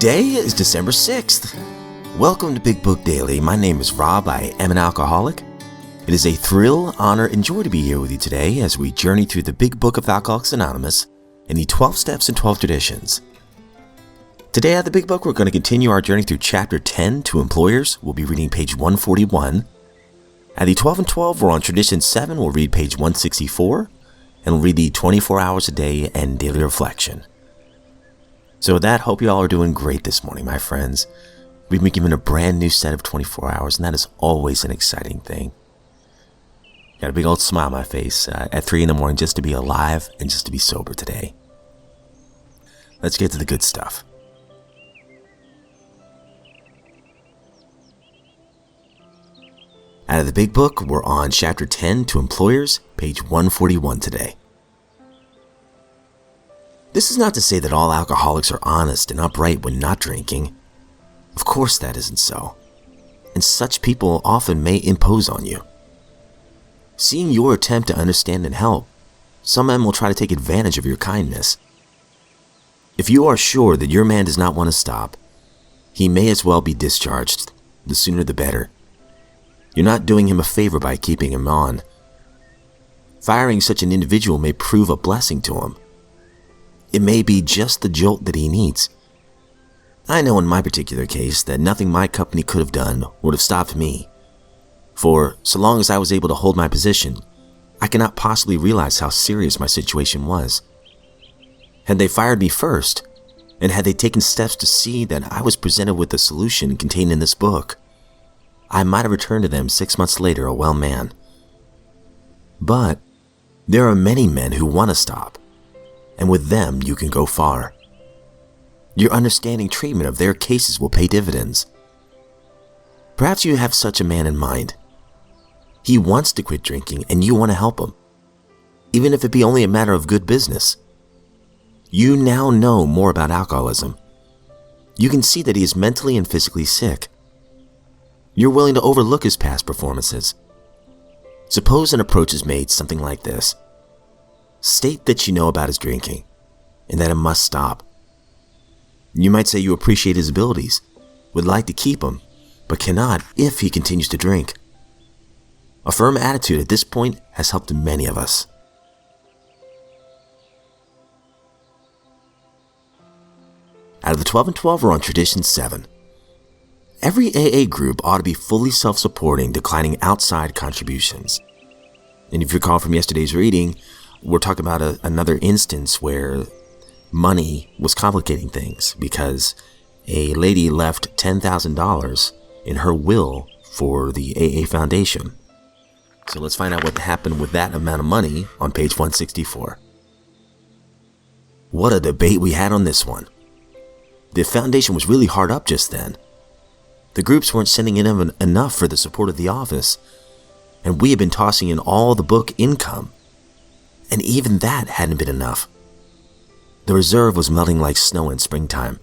Today is December 6th. Welcome to Big Book Daily. My name is Rob. I am an alcoholic. It is a thrill, honor, and joy to be here with you today as we journey through the Big Book of Alcoholics Anonymous and the 12 Steps and 12 Traditions. Today at the Big Book, we're going to continue our journey through Chapter 10 to Employers. We'll be reading page 141. At the 12 and 12, we're on Tradition 7. We'll read page 164, and we'll read the 24 Hours a Day and Daily Reflection. So with that, hope you all are doing great this morning, my friends. We've been given a brand new set of 24 hours, and that is always an exciting thing. Got a big old smile on my face at 3 in the morning just to be alive and just to be sober today. Let's get to the good stuff. Out of the Big Book, we're on Chapter 10 to Employers, page 141 today. This is not to say that all alcoholics are honest and upright when not drinking. Of course that isn't so. And such people often may impose on you. Seeing your attempt to understand and help, some men will try to take advantage of your kindness. If you are sure that your man does not want to stop, he may as well be discharged. The sooner the better. You're not doing him a favor by keeping him on. Firing such an individual may prove a blessing to him. It may be just the jolt that he needs. I know in my particular case that nothing my company could have done would have stopped me. For so long as I was able to hold my position, I cannot possibly realize how serious my situation was. Had they fired me first, and had they taken steps to see that I was presented with the solution contained in this book, I might have returned to them 6 months later a well man. But there are many men who want to stop, and with them you can go far. Your understanding treatment of their cases will pay dividends. Perhaps you have such a man in mind. He wants to quit drinking and you want to help him, even if it be only a matter of good business. You now know more about alcoholism. You can see that he is mentally and physically sick. You're willing to overlook his past performances. Suppose an approach is made something like this. State that you know about his drinking and that it must stop. You might say you appreciate his abilities, would like to keep him, but cannot if he continues to drink. A firm attitude at this point has helped many of us. Out of the 12 and 12, we're on Tradition 7. Every AA group ought to be fully self-supporting, declining outside contributions. And if you recall from yesterday's reading, we're talking about another instance where money was complicating things because a lady left $10,000 in her will for the AA Foundation. So let's find out what happened with that amount of money on page 164. What a debate we had on this one. The foundation was really hard up just then. The groups weren't sending in enough for the support of the office, and we had been tossing in all the book income. And even that hadn't been enough. The reserve was melting like snow in springtime.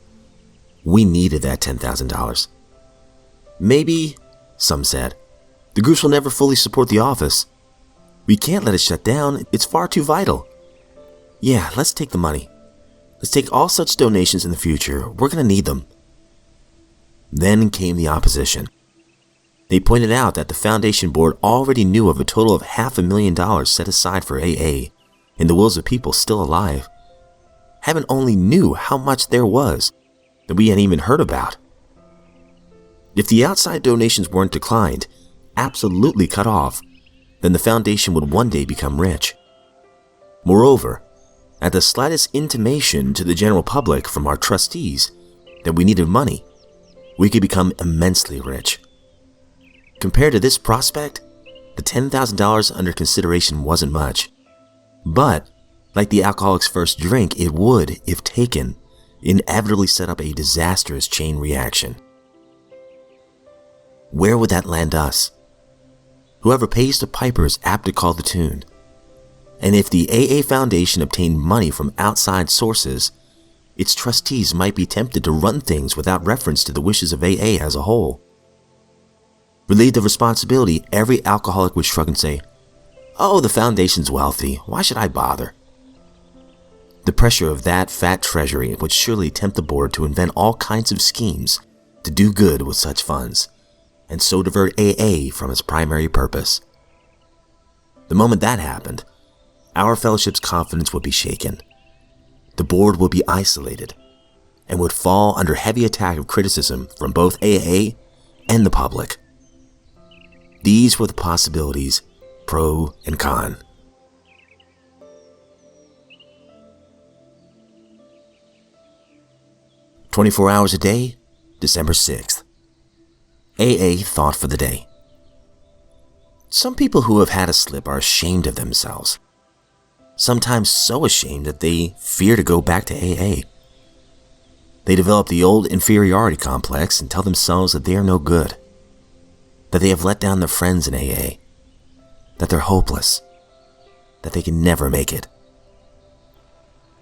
We needed that $10,000. Maybe, some said, the groups will never fully support the office. We can't let it shut down. It's far too vital. Yeah, let's take the money. Let's take all such donations in the future. We're going to need them. Then came the opposition. They pointed out that the foundation board already knew of a total of $500,000 set aside for AA in the wills of people still alive. Heaven only knew how much there was that we hadn't even heard about. If the outside donations weren't declined, absolutely cut off, then the foundation would one day become rich. Moreover, at the slightest intimation to the general public from our trustees that we needed money, we could become immensely rich. Compared to this prospect, the $10,000 under consideration wasn't much. But, like the alcoholic's first drink, it would, if taken, inevitably set up a disastrous chain reaction. Where would that land us? Whoever pays the piper is apt to call the tune. And if the AA Foundation obtained money from outside sources, its trustees might be tempted to run things without reference to the wishes of AA as a whole. Relieved of responsibility, every alcoholic would shrug and say, "Oh, the foundation's wealthy. Why should I bother?" The pressure of that fat treasury would surely tempt the board to invent all kinds of schemes to do good with such funds, and so divert AA from its primary purpose. The moment that happened, our fellowship's confidence would be shaken. The board would be isolated and would fall under heavy attack of criticism from both AA and the public. These were the possibilities, pro and con. "24 hours a day, December 6th. AA thought for the day. Some people who have had a slip are ashamed of themselves. Sometimes so ashamed that they fear to go back to AA. They develop the old inferiority complex and tell themselves that they are no good, that they have let down their friends in AA, that they're hopeless, that they can never make it.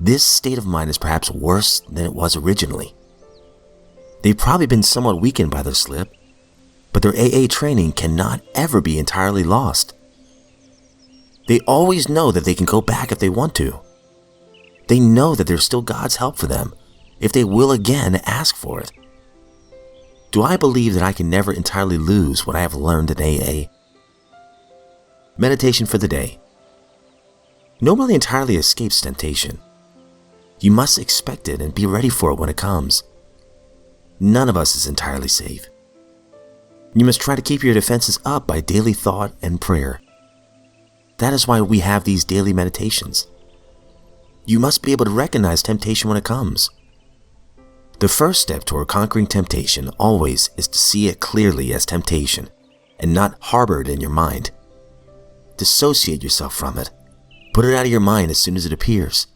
This state of mind is perhaps worse than it was originally. They've probably been somewhat weakened by their slip, but their AA training cannot ever be entirely lost. They always know that they can go back if they want to. They know that there's still God's help for them if they will again ask for it. Do I believe that I can never entirely lose what I have learned in AA? Meditation for the day. Nobody entirely escapes temptation. You must expect it and be ready for it when it comes. None of us is entirely safe. You must try to keep your defenses up by daily thought and prayer. That is why we have these daily meditations. You must be able to recognize temptation when it comes. The first step toward conquering temptation always is to see it clearly as temptation and not harbor it in your mind. Dissociate yourself from it. Put it out of your mind as soon as it appears.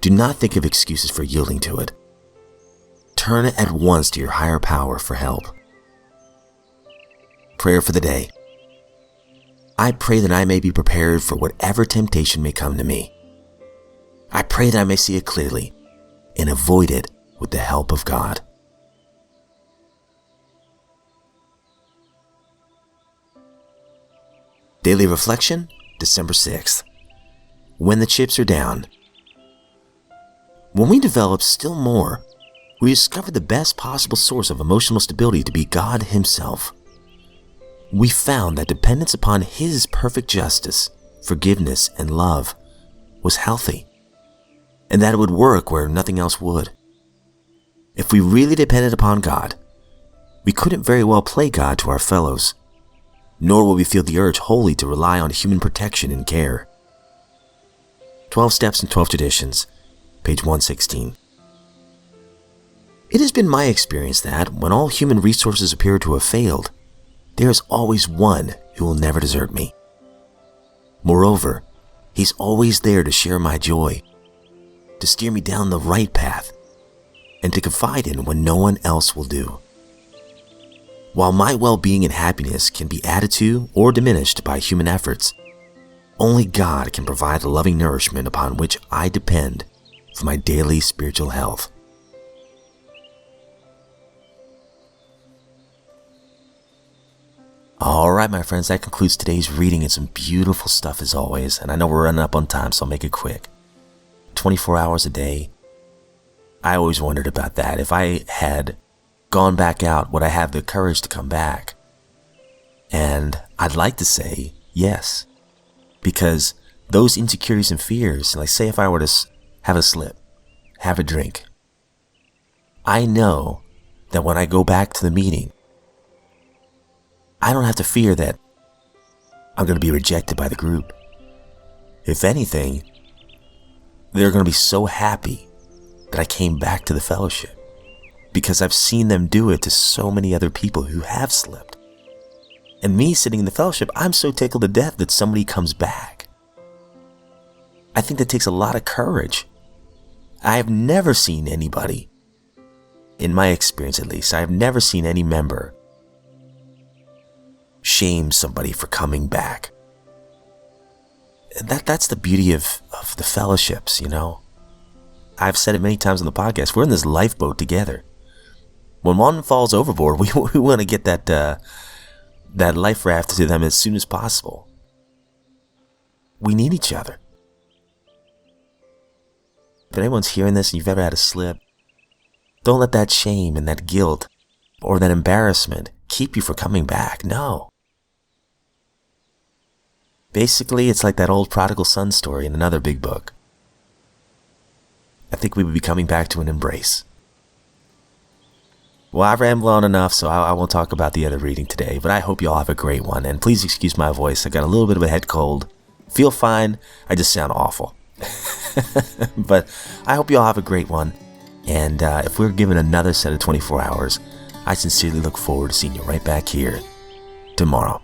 Do not think of excuses for yielding to it. Turn at once to your higher power for help. Prayer for the day. I pray that I may be prepared for whatever temptation may come to me. I pray that I may see it clearly and avoid it with the help of God. Daily Reflection, December 6th. When the chips are down. When we develop still more, we discover the best possible source of emotional stability to be God Himself. We found that dependence upon His perfect justice, forgiveness, and love was healthy, and that it would work where nothing else would. If we really depended upon God, we couldn't very well play God to our fellows, nor would we feel the urge wholly to rely on human protection and care. 12 Steps and 12 Traditions, page 116. It has been my experience that when all human resources appear to have failed, there is always one who will never desert me. Moreover, He's always there to share my joy, to steer me down the right path, and to confide in when no one else will do. While my well-being and happiness can be added to or diminished by human efforts, only God can provide the loving nourishment upon which I depend for my daily spiritual health. Alright my friends, that concludes today's reading and some beautiful stuff as always, and I know we're running up on time so I'll make it quick. 24 hours a day. I always wondered about that. If I had gone back out, would I have the courage to come back? And I'd like to say yes, because those insecurities and fears, like say if I were to have a slip, have a drink, I know that when I go back to the meeting, I don't have to fear that I'm going to be rejected by the group. If anything, they're going to be so happy that I came back to the fellowship because I've seen them do it to so many other people who have slipped. And me sitting in the fellowship, I'm so tickled to death that somebody comes back. I think that takes a lot of courage. I have never seen anybody, in my experience at least, I have never seen any member shame somebody for coming back. That's the beauty of the fellowships, you know. I've said it many times on the podcast, we're in this lifeboat together. When one falls overboard, we want to get that life raft to them as soon as possible. We need each other. If anyone's hearing this and you've ever had a slip, don't let that shame and that guilt or that embarrassment keep you from coming back. No. Basically, it's like that old prodigal son story in another big book. I think we would be coming back to an embrace. Well, I've rambled on enough, so I won't talk about the other reading today, but I hope you all have a great one, and please excuse my voice. I got a little bit of a head cold. Feel fine, I just sound awful. But I hope you all have a great one, and if we're given another set of 24 hours, I sincerely look forward to seeing you right back here tomorrow.